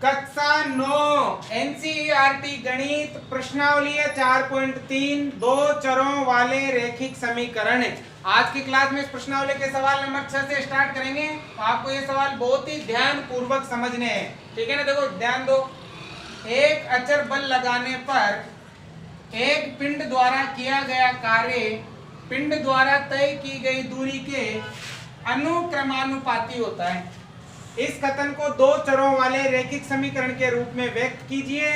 कक्षा 9 एनसीईआरटी गणित प्रश्नावली 4.3 दो चरों वाले रैखिक समीकरण है। आज की क्लास में इस प्रश्नावली के सवाल नंबर 6 से स्टार्ट करेंगे। तो आपको ये सवाल बहुत ही ध्यान पूर्वक समझने हैं, ठीक है ना। देखो ध्यान दो, एक अचर बल लगाने पर एक पिंड द्वारा किया गया कार्य पिंड द्वारा तय की गई दूरी के अनुक्रमानुपाती होता है। इस कथन को दो चरों वाले रैखिक समीकरण के रूप में व्यक्त कीजिए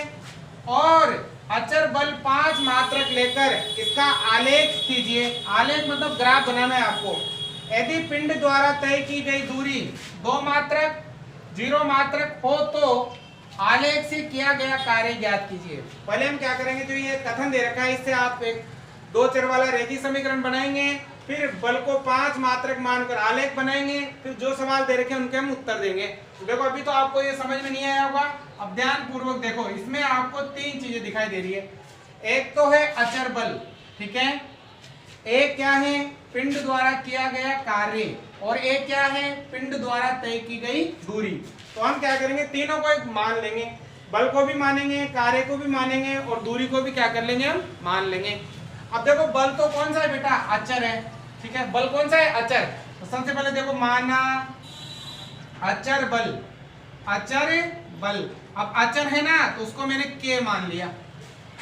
और अचर बल 5 मात्रक लेकर इसका आलेख कीजिए। आलेख मतलब ग्राफ बनाना है आपको। यदि पिंड द्वारा तय की गई दूरी 2 मात्रक 0 मात्रक हो तो आलेख से किया गया कार्य ज्ञात कीजिए। पहले हम क्या करेंगे, जो ये कथन दे रखा है इससे आप एक दो चर वाला रैखिक समीकरण बनाएंगे, फिर बल को 5 मात्रक मानकर आलेख बनाएंगे, फिर जो सवाल दे रखे हैं उनके हम उत्तर देंगे। तो देखो अभी तो आपको ये समझ में नहीं आया होगा, अब ध्यान पूर्वक देखो। इसमें आपको 3 चीजें दिखाई दे रही है। एक तो है अचर बल, ठीक है, एक क्या है पिंड द्वारा किया गया कार्य, और एक क्या है पिंड द्वारा तय की गई दूरी। तो हम क्या करेंगे, तीनों को एक मान लेंगे, बल को भी मानेंगे, कार्य को भी मानेंगे और दूरी को भी क्या कर लेंगे, हम मान लेंगे। अब देखो बल तो कौन सा है बेटा, अचर है, ठीक है। बल कौन सा है, अचर। तो सबसे पहले देखो माना अचर बल, अचर बल। अब अचर है ना तो उसको मैंने के मान लिया।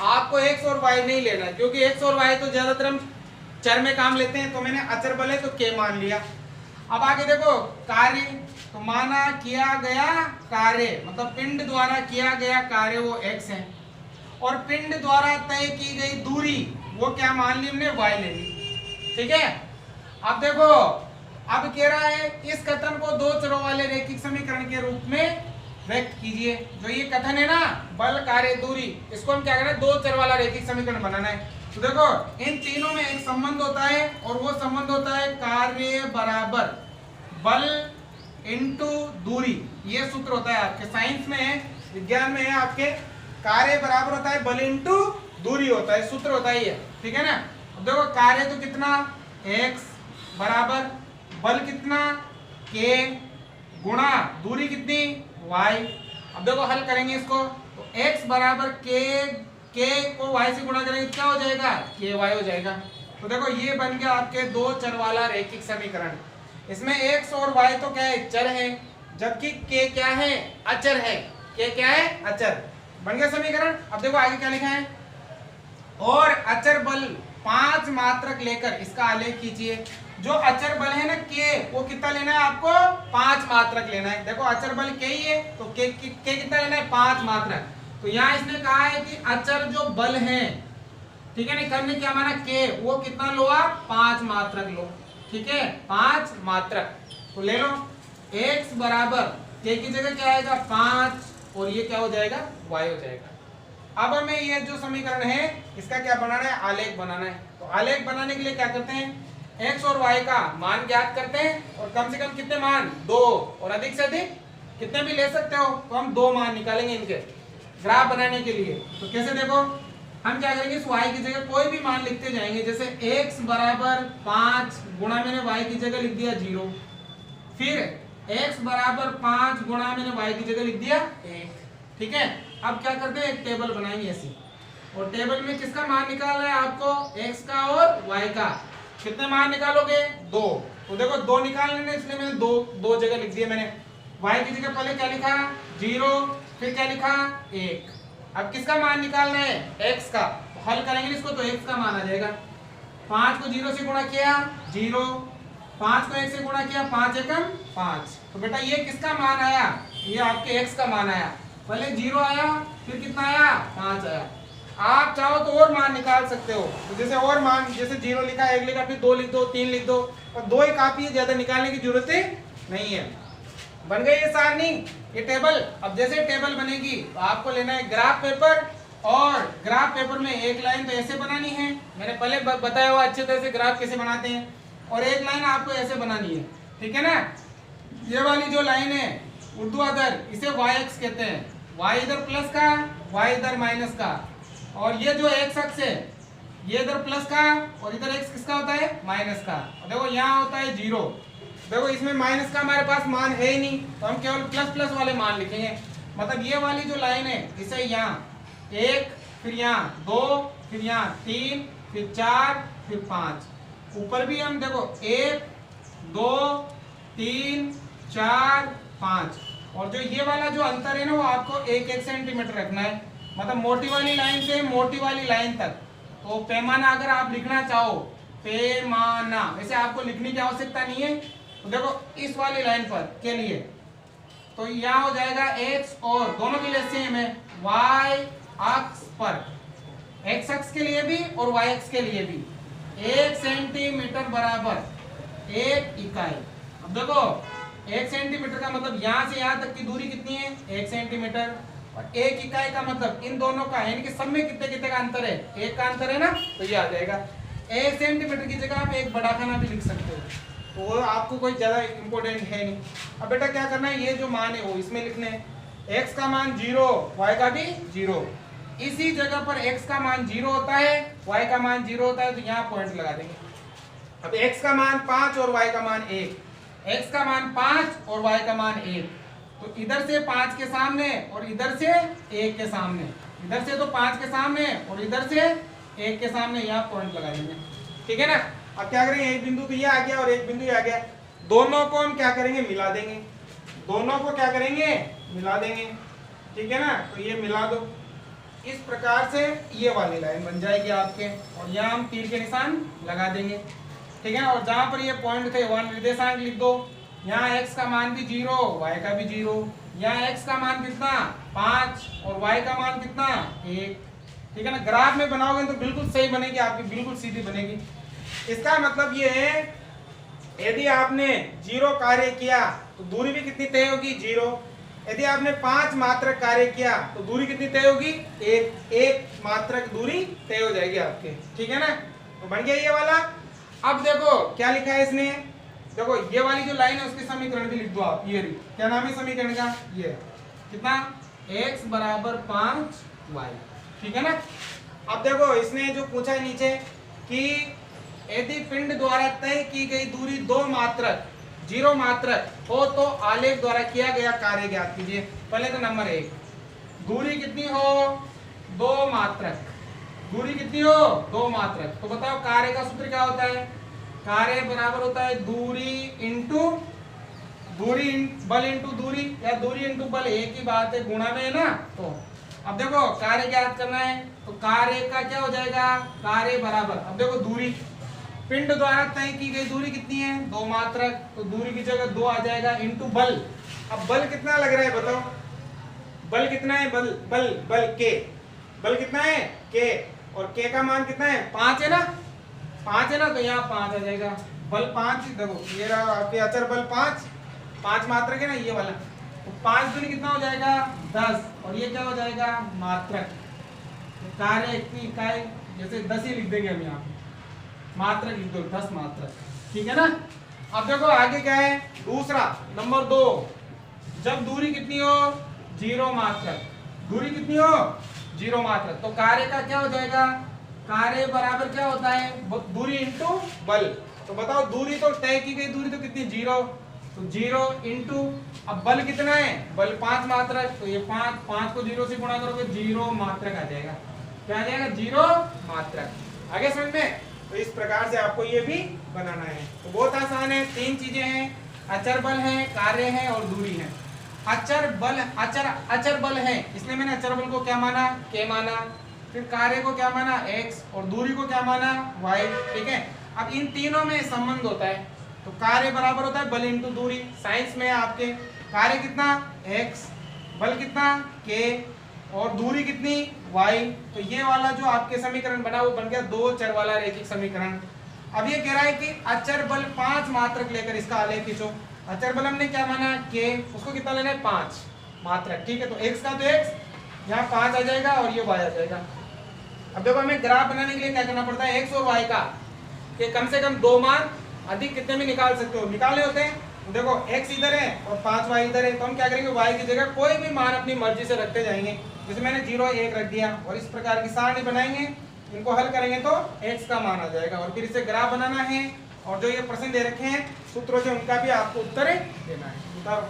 आपको एक्स और वाई नहीं लेना, क्योंकि एक्स और वाई तो ज्यादातर हम चर में काम लेते हैं। तो मैंने अचर बल है तो के मान लिया। अब आगे देखो कार्य, तो माना किया गया कार्य मतलब पिंड द्वारा किया गया कार्य वो x है, और पिंड द्वारा तय की गई दूरी वो क्या मान ली हमने, y ले ली, ठीक है। अब देखो अब कह रहा है इस कथन को दो चरों वाले रैखिक समीकरण के रूप में व्यक्त कीजिए। जो ये कथन है ना बल कार्य दूरी, इसको हम क्या करना है, दो चर वाला रैखिक समीकरण बनाना है। तो देखो इन तीनों में एक संबंध होता है और वो संबंध होता है कार्य बराबर बल इंटू दूरी। ये सूत्र होता है आपके साइंस में, विज्ञान में है आपके, कार्य बराबर होता है बल इंटू दूरी होता है, सूत्र होता है ये, ठीक है ना। अब देखो कार्य तो कितना x बराबर बल कितना k गुणा दूरी कितनी y। अब देखो हल करेंगे इसको, तो x बराबर k को y से गुणा करेंगे क्या हो जाएगा, ky हो जाएगा। तो देखो ये बन गया आपके दो चर वाला रैखिक समीकरण। इसमें x और y तो क्या है, चर है, जबकि k क्या है, अचर है। k क्या है, अचर। बन गया समीकरण। अब देखो आगे क्या लिखा है, और अचर बल 5 मात्रक लेकर इसका आलेख कीजिए। जो अचर बल है ना k, वो कितना लेना है आपको, 5 मात्रक लेना है। देखो अचर बल k ही है तो k कितना लेना है, 5 मात्रक। तो यहाँ इसने कहा है कि अचर जो बल है, ठीक है ना, हमने क्या माना k, वो कितना लो आप, 5 मात्रक लो, ठीक है, 5 मात्रक। तो ले लो x बराबर k की जगह क्या आएगा 5 और ये क्या हो जाएगा, y हो जाएगा। अब हमें ये जो समीकरण है इसका क्या बनाना है, आलेख बनाना है। तो आलेख बनाने के लिए क्या करते हैं, x और y का मान ज्ञात करते हैं, और कम से कम कितने मान, 2, और अधिक से अधिक कितने भी ले सकते हो। तो हम 2 मान निकालेंगे इनके ग्राफ बनाने के लिए। तो कैसे, देखो हम क्या करेंगे, इस y की जगह कोई भी मान लिखते जाएंगे। जैसे x बराबर 5 गुणा मैंने y की जगह लिख दिया 0, फिर x बराबर 5 गुणा मैंने y की जगह लिख दिया 1, ठीक है। अब क्या करते हैं, एक टेबल बनाएंगे ऐसी, और टेबल में किसका मान निकालना है आपको, x का और y का। कितने मान निकालोगे, 2। तो देखो 2 निकालने, इसलिए मैंने दो जगह लिख दिया। मैंने y की जगह पहले क्या लिखा 0, फिर क्या लिखा 1। अब किसका मान निकालना है, x का। तो हल करेंगे इसको तो x का मान आ जाएगा। 5 को 0 से गुणा किया 0, 5 को 1 से गुणा किया 5 एकम 5। तो बेटा ये किसका मान आया, ये आपके x का मान आया। पहले 0 आया, फिर कितना आया, 5 आया। आप चाहो तो और मान निकाल सकते हो। तो जैसे और मान, जैसे 0 लिखा, 1 लिखा, फिर 2 लिख दो, 3 लिख दो, और 2 ही काफी है, ज्यादा निकालने की जरूरत नहीं है। बन गई ये सारणी, ये टेबल। अब जैसे टेबल बनेगी तो आपको लेना है ग्राफ पेपर, और ग्राफ पेपर में एक लाइन तो ऐसे बनानी है, मैंने पहले बताया हुआ अच्छे तरह से ग्राफ कैसे बनाते हैं, और एक लाइन आपको ऐसे बनानी है, ठीक है ना। ये वाली जो लाइन है उर्दू अदर, इसे y-अक्ष कहते हैं, y इधर प्लस का, y इधर माइनस का, और ये जो x अक्ष है ये इधर प्लस का, और इधर x किसका होता है, माइनस का। और देखो यहाँ होता है 0, देखो इसमें माइनस का हमारे पास मान है ही नहीं, तो हम केवल प्लस प्लस वाले मान लिखेंगे। मतलब ये वाली जो लाइन है इसे यहाँ 1, फिर यहाँ 2, फिर यहाँ 3, फिर 4, फिर 5, ऊपर भी हम देखो 1, 2, 3, 4, 5, और जो ये वाला जो अंतर है ना वो आपको 1-1 सेंटीमीटर रखना है, मतलब मोटी वाली लाइन से मोटी वाली लाइन तक। तो पैमाना अगर आप लिखना चाहो, पैमाना, वैसे आपको लिखने की आवश्यकता नहीं है। तो देखो इस वाली लाइन पर के लिए तो यहाँ हो जाएगा x, और दोनों के लिए सेम है, y अक्ष पर, x अक्ष के लिए भी और y अक्ष के लिए भी 1 सेंटीमीटर बराबर 1 इकाई। अब देखो 1 सेंटीमीटर का मतलब यहाँ से यहाँ तक की दूरी कितनी है, 1 सेंटीमीटर, और 1 इकाई का मतलब इन दोनों का यानी कि सब में कितने कितने का अंतर है, 1 का अंतर है ना, तो ये आ जाएगा। 1 सेंटीमीटर की जगह आप 1 बड़ा खाना भी लिख सकते हो, तो वो आपको कोई ज्यादा इंपॉर्टेंट है नहीं। अब बेटा क्या करना है, ये जो मान है वो इसमें लिखने हैं, x का मान 0, y का भी 0, इसी जगह पर x का मान 0 होता है, y का मान 0 होता है, तो यहाँ पॉइंट लगा देंगे। अब x का मान 5 और y का मान 1, x का मान 5 और y का मान 1, तो इधर से 5 के सामने और इधर से 1 के सामने, इधर से तो 5 के सामने और इधर से 1 के सामने, यहाँ पॉइंट लगा देंगे, ठीक है ना। अब क्या करेंगे, एक बिंदु तो ये आ गया और एक बिंदु ये आ गया, दोनों को हम क्या करेंगे, मिला देंगे, दोनों को क्या करेंगे, मिला देंगे, ठीक है ना। तो ये मिला दो, इस प्रकार से ये वाली लाइन बन जाएगी आपके, और यहाँ हम तीर के निशान लगा देंगे, ठीक है ना। और जहां पर ये पॉइंट थे वहां निर्देशांक लिख दो, यहाँ x का मान भी 0, y का भी 0, यहाँ x का मान कितना 5 और y का मान कितना 1, ठीक है ना। ग्राफ में बनाओगे तो बिल्कुल सही बनेगी आपकी, बिल्कुल सीधी बनेगी। इसका मतलब ये है, यदि आपने 0 कार्य किया तो दूरी भी कितनी तय होगी, 0। यदि आपने 5 मात्रक कार्य किया तो दूरी कितनी तय होगी, 1 मात्रक दूरी तय हो जाएगी आपके, ठीक है ना। तो बन गया ये वाला। अब देखो क्या लिखा है इसने, देखो ये वाली जो लाइन है उसके समीकरण भी लिख दो आप, ये क्या नाम है समीकरण का, ये कितना, x बराबर 5y, ठीक है ना। अब देखो इसने जो पूछा है नीचे कि यदि पिंड द्वारा तय की गई दूरी 2 मात्रक 0 मात्रक हो तो आलेख द्वारा किया गया कार्य ज्ञात कीजिए। पहले तो नंबर 1, दूरी कितनी हो, 2 मात्रक, दूरी कितनी हो, 2 मात्रक, तो बताओ कार्य का सूत्र क्या होता है, कार्य बराबर होता है दूरी इंटू दूरी, बल इंटू दूरी, या दूरी इंटू बल एक ही बात है, गुणा में है ना। तो अब देखो कार्य ज्ञात करना है, तो कार्य का क्या हो जाएगा, कार्य बराबर, अब देखो दूरी, पिंड द्वारा तय की गई दूरी कितनी है, 2 मात्रक, तो दूरी की जगह 2 आ जाएगा, इंटू बल। अब बल कितना लग रहा है बताओ, बल कितना है, बल बल बल के, बल कितना है के, और के का मान कितना है, 5 है ना, 5 है ना, तो यहाँ 5 आ जाएगा, बल 5, देखो ये रहा आपके अचर बल 5 मात्रक है ना ये वाला, तो 5 दूनी कितना हो जाएगा 10, और ये क्या हो जाएगा मात्रक, तो कार्य की इकाई जैसे 10 ही लिख देंगे हम यहाँ पे, मात्रक लिख दो 10 मात्रक, ठीक है ना। अब देखो आगे क्या है, दूसरा नंबर 2, जब दूरी कितनी हो 0 मात्रक, दूरी कितनी हो 0 मात्रक, तो कार्य का क्या हो जाएगा, कार्य बराबर क्या होता है, दूरी इंटू बल। तो बताओ दूरी तो तय की गई दूरी तो कितनी 0, तो 0 इंटू, अब बल कितना है, बल 5 मात्रक, तो ये 5 को 0 से गुणा करोगे 0 मात्रक आ जाएगा, क्या आ जाएगा 0 मात्रक। आगे समझ में, तो इस प्रकार से आपको ये भी बनाना है, तो बहुत आसान है, 3 चीजें हैं, अचर बल है, कार्य है और दूरी है। अचर बल, अचर बल है, इसलिए मैंने अचर बल को क्या माना, के माना, फिर कार्य को क्या माना x, और दूरी को क्या माना y, ठीक है। अब इन तीनों में संबंध होता है, तो कार्य बराबर होता है बल इंटू दूरी, साइंस में आपके कार्य कितना x, बल कितना k, और दूरी कितनी y, तो ये वाला जो आपके समीकरण बना वो बन गया 2 चर वाला रैखिक समीकरण। अब ये कह रहा है कि अचर बल 5 मात्रक लेकर इसका आलेख खींचो, अचर बल हमने क्या माना k, उसको कितना लेना है 5 मात्रक, ठीक है। तो x का तो x, यहाँ 5 आ जाएगा और ये y आ जाएगा। अब देखो हमें ग्राफ बनाने के लिए क्या करना पड़ता है, x और y का कि कम से कम 2 मान अधिक कितने में निकाल सकते हो, निकाले होते हैं, तो देखो x इधर है और 5y इधर है, तो हम क्या करेंगे y की जगह कोई भी मान अपनी मर्जी से रखते जाएंगे, जैसे मैंने 0 1 रख दिया, और इस प्रकार की सारणी बनाएंगे, इनको हल करेंगे तो x का मान आ जाएगा, और फिर इसे ग्राफ बनाना है, और जो ये प्रश्न दे रखे हैं सूत्रों से उनका भी आपको उत्तर देना है। बताओ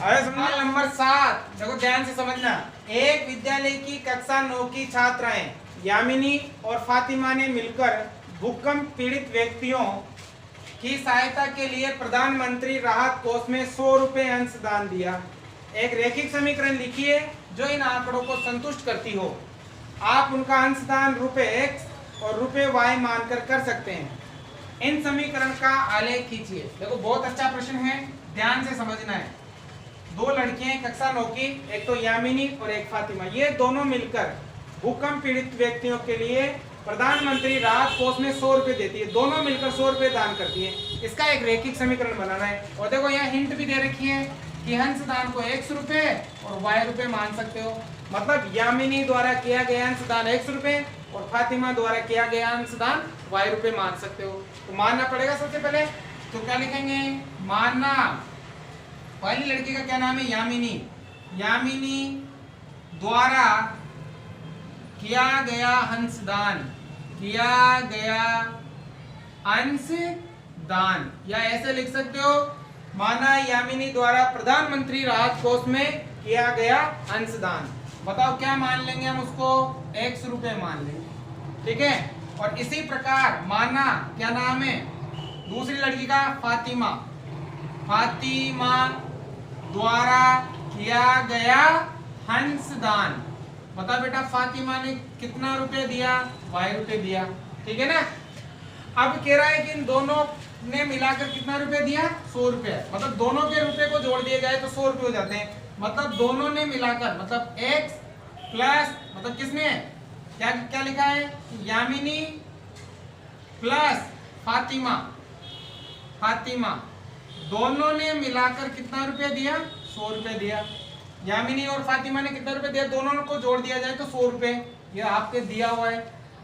सवाल नंबर 7, देखो ध्यान से समझना। एक विद्यालय की कक्षा 9 की छात्राएं यामिनी और फातिमा ने मिलकर भूकंप पीड़ित व्यक्तियों की सहायता के लिए प्रधानमंत्री राहत कोष में 100 रुपए अंशदान दिया। एक रैखिक समीकरण लिखिए जो इन आंकड़ों को संतुष्ट करती हो। आप उनका अंशदान रुपए x और रुपए y मानकर कर सकते हैं। इन समीकरण का आलेख खींचिए। देखो बहुत अच्छा प्रश्न है, ध्यान से समझना है। दो लड़कियां कक्षा 9 की, एक तो यामिनी और एक फातिमा, ये दोनों मिलकर भूकंप पीड़ित व्यक्तियों के लिए प्रधानमंत्री राहत कोष में 100 रुपए देती है। दोनों मिलकर 100 रुपए दान करती है। इसका एक रैखिक समीकरण बनाना है। और देखो यहाँ हिंट भी दे रखी है कि अंशदान को x रुपए और y रुपए मान सकते हो। मतलब यामिनी द्वारा किया गया अंशदान x रुपए और फातिमा द्वारा किया गया अंशदान y रुपए मान सकते हो। तो मानना पड़ेगा सबसे पहले, तो क्या लिखेंगे? मानना। पहली लड़की का क्या नाम है? यामिनी। यामिनी द्वारा किया गया अंशदान, किया गया अंशदान, या ऐसे लिख सकते हो, माना यामिनी द्वारा प्रधानमंत्री राहत कोष में किया गया अंशदान। बताओ क्या मान लेंगे हम उसको? x रुपए मान लेंगे, ठीक है। और इसी प्रकार माना क्या नाम है दूसरी लड़की का? फातिमा। फातिमा द्वारा किया गया अंशदान। बता बेटा फातिमा ने कितना रुपए दिया? y रुपए दिया, ठीक है ना। अब कह रहा है कि इन दोनों ने मिलाकर कितना रुपए दिया? 100 रुपए। मतलब दोनों के रुपए को जोड़ दिए जाए तो 100 रुपए हो जाते हैं। मतलब दोनों ने मिलाकर, मतलब x प्लस, मतलब किसने क्या क्या लिखा है? यामिनी प्लस फातिमा। फातिमा दोनों ने मिलाकर कितना रुपए दिया? 100 रुपए दिया। यामिनी और फातिमा ने कितना रुपए दिया? दोनों को जोड़ दिया जाए तो 100 रुपए, ये आपके दिया हुआ है।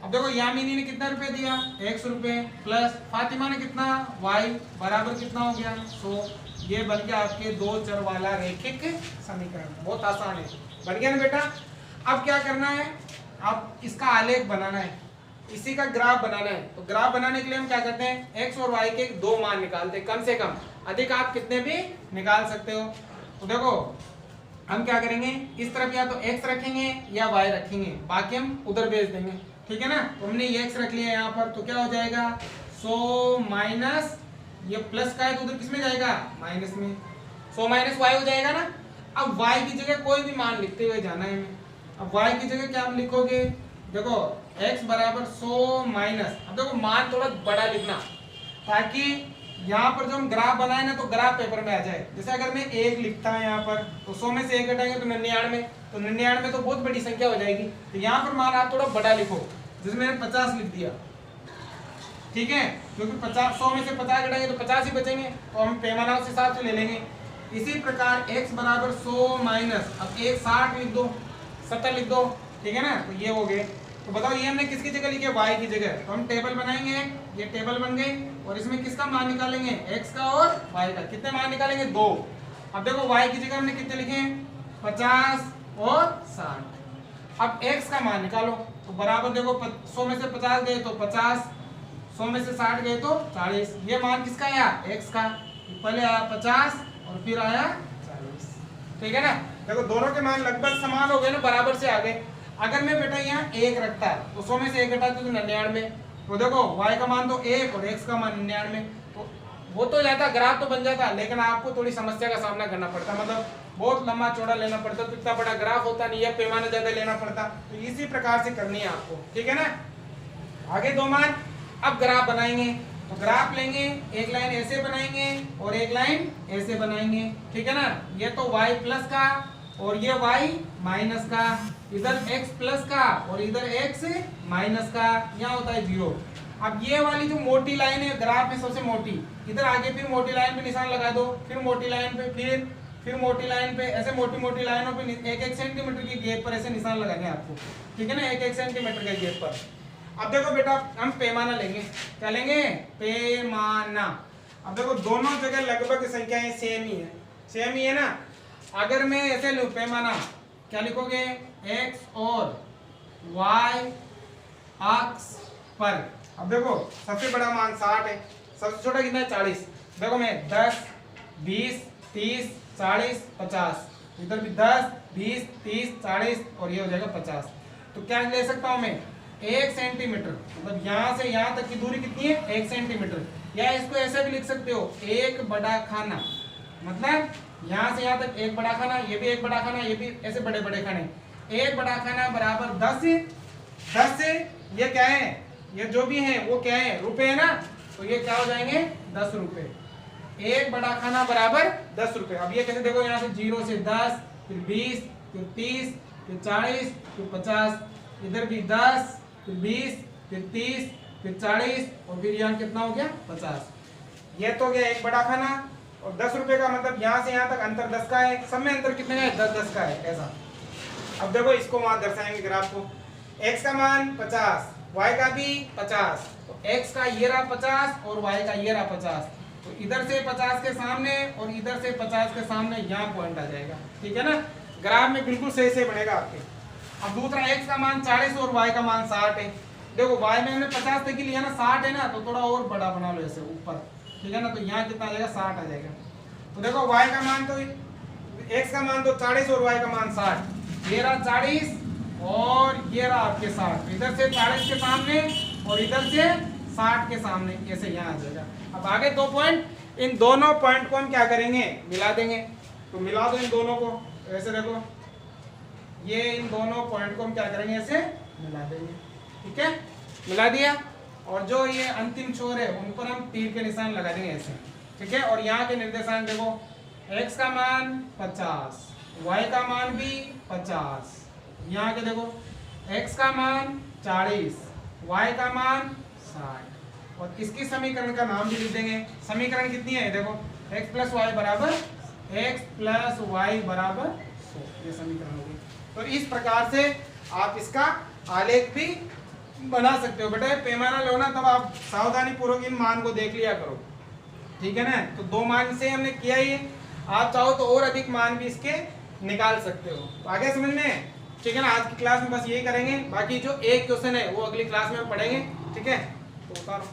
अब देखो यामिनी ने कितना रुपए दिया? x रुपए, प्लस फातिमा ने कितना? y, बराबर कितना हो गया? 100। ये बन गया आपके दो चर वाला रैखिक समीकरण। बहुत आसान है, बन गया ना बेटा। अब क्या करना है? अब इसका आलेख बनाना है, इसी का ग्राफ बनाना है। तो ग्राफ बनाने के लिए हम क्या करते हैं? x और y के दो मान निकालते हैं, कम से कम, अधिक आप कितने भी निकाल सकते हो। तो देखो हम क्या करेंगे, इस तरफ या तो x रखेंगे या y रखेंगे, बाकी हम उधर भेज देंगे, ठीक है ना। तो हमने ये x रख लिया यहाँ पर, तो क्या हो जाएगा? 100 माइनस, ये प्लस का है तो उधर किस में जाएगा? माइनस में। 100 माइनस y हो जाएगा ना। अब y की जगह कोई भी मान लिखते हुए जाना है हमें। अब y की जगह क्या आप लिखोगे? देखो x बराबर 100 माइनस, अब देखो मान थोड़ा बड़ा लिखना, ताकि यहाँ पर जो हम ग्राफ बनाए ना, तो ग्राफ पेपर में आ जाए। जैसे अगर मैं 1 लिखता है यहाँ पर, तो 100 में से 1 घटाएंगे तो 99, तो 99 तो बहुत बड़ी संख्या हो जाएगी। तो यहाँ पर मान आप थोड़ा बड़ा लिखो, जैसे मैंने 50 लिख दिया, ठीक है, क्योंकि 100 में से 50 घटाएंगे तो 50 ही बचेंगे, तो हम पैमाना उस हिसाब से ले लेंगे। इसी प्रकार x बराबर 100 माइनस, अब 60 लिख दो, 70 लिख दो, ठीक है ना। तो ये हो गए। तो बताओ ये हमने किसकी जगह लिखे? y की जगह। तो हम टेबल बनाएंगे, ये टेबल बन गई, और इसमें किसका मान निकालेंगे? x का और y का। कितने मान निकालेंगे? 2। अब देखो y की जगह हमने कितने लिखे? 50 और 60। अब x का मान निकालो, तो बराबर देखो 100 में से 50 गए तो 50, 100 में से 60 गए तो 40। ये मान किसका आया? x का। पहले आया 50 और फिर आया 40, ठीक है ना। देखो दोनों के मान लगभग समान हो गए ना, बराबर से आ गए। अगर मैं बेटा यहाँ 1 रखता है तो 100 में से 1 घटाते तो 99। तो देखो y का मान तो 1 और x का मान 99, तो वो तो जाता, ग्राफ तो बन जाता, लेकिन आपको थोड़ी समस्या का सामना करना पड़ता। मतलब बहुत लंबा चौड़ा लेना पड़ता, तो इतना बड़ा ग्राफ होता नहीं है, पैमाना ज्यादा लेना पड़ता। तो इसी प्रकार से करनी है आपको, ठीक है ना। आगे दो मान, अब ग्राफ बनाएंगे। तो ग्राफ लेंगे, एक लाइन ऐसे बनाएंगे और एक लाइन ऐसे बनाएंगे, ठीक है ना। ये तो y प्लस का और ये y माइनस का, इधर x प्लस का और इधर x माइनस का, यहाँ होता है 0। अब ये वाली जो मोटी लाइन है ग्राफ में सबसे मोटी, इधर आगे फिर मोटी लाइन पे निशान लगा दो, फिर मोटी लाइन पे, फिर मोटी लाइन पे, ऐसे मोटी मोटी लाइनों पे 1-1 सेंटीमीटर की गैप पर ऐसे निशान लगाने आपको, ठीक है ना, 1-1 सेंटीमीटर के गैप पर। अब देखो बेटा हम पैमाना लेंगे, क्या लेंगे? पैमाना। अब देखो दोनों जगह लगभग संख्याएं सेम ही है ना। अगर मैं ऐसे लूं पैमाना, क्या लिखोगे? x और y अक्ष पर। अब देखो सबसे बड़ा मान 60 है, सबसे छोटा कितना है? 40। देखो मैं 10, 20, 30, 40 50, इधर भी 10 20 30 40 और ये हो जाएगा 50। तो क्या ले सकता हूं मैं 1 सेंटीमीटर, मतलब यहाँ से यहाँ तक की दूरी कितनी है 1 सेंटीमीटर। या इसको ऐसे भी लिख सकते हो एक बड़ा खाना, मतलब यहाँ से यहाँ तक एक बड़ा खाना, ये भी एक बड़ा खाना, ये भी ऐसे बड़े बड़े खाने। एक बड़ा खाना बराबर 10 से ये क्या है, ये जो भी है वो क्या है रुपए है ना, तो ये क्या हो जाएंगे 10 रुपए। एक बड़ा खाना बराबर 10 रुपए। अब ये कैसे देखो, यहाँ से 0 से 10 फिर 20 फिर 30 फिर 40 फिर 50, इधर भी 10 फिर 20 फिर 30 फिर 40 और फिर यहाँ कितना हो गया 50। ये तो गया एक बड़ा खाना और 10 रुपए का मतलब यहाँ से यहाँ तक अंतर 10 का है, सब में अंतर कितने का है 10 का है ऐसा। अब देखो इसको वहां दर्शाएंगे ग्राफ को, x का मान 50 y का भी 50, तो x का ये रहा 50 और y का ये रहा 50, तो इधर से 50 के सामने और इधर से 50 के सामने यहाँ पॉइंट आ जाएगा, ठीक है ना। ग्राफ में बिल्कुल सही से बनेगा आपके। अब दूसरा x का मान 40 और y का मान 60 है। देखो y में हमने 50 तक ही लिया ना, 60 है ना, तो थोड़ा और बड़ा बना लो ऐसे ऊपर, ठीक है ना, तो यहाँ कितना आ जाएगा 60 आ जाएगा। तो देखो y का मान तो x का मान तो 40 और y का मान 60, ये रहा 40 और ये रहा आपके 60, इधर से 40 के सामने और इधर से 60 के सामने, ऐसे यहाँ आ जाएगा। अब आगे 2 पॉइंट, इन दोनों पॉइंट को हम क्या करेंगे मिला देंगे, तो मिला दो इन दोनों को, ऐसे देखो ये इन दोनों पॉइंट को हम क्या करेंगे ऐसे मिला देंगे, ठीक है, मिला दिया। और जो ये अंतिम छोर है उन पर हम तीर के निशान लगा देंगे ऐसे, ठीक है। और यहाँ के निर्देशांक देखो, x का मान 50, y का मान भी 50, यहाँ के देखो x का मान 40, y का मान 60 और इसकी समीकरण का नाम भी लिख देंगे। समीकरण कितनी है देखो, x प्लस वाई बराबर 100, ये समीकरण होगी। तो इस प्रकार से आप इसका आलेख भी बना सकते हो। बेटा पैमाना लो ना तब आप सावधानी पूर्वक इन मान को देख लिया करो, ठीक है ना। तो 2 मान से हमने किया ही, आप चाहो तो और अधिक मान भी इसके निकाल सकते हो। तो आगे समझ में, ठीक है ना। आज की क्लास में बस यही करेंगे, बाकी जो एक क्वेश्चन है वो अगली क्लास में पढ़ेंगे, ठीक है। तो उतारो।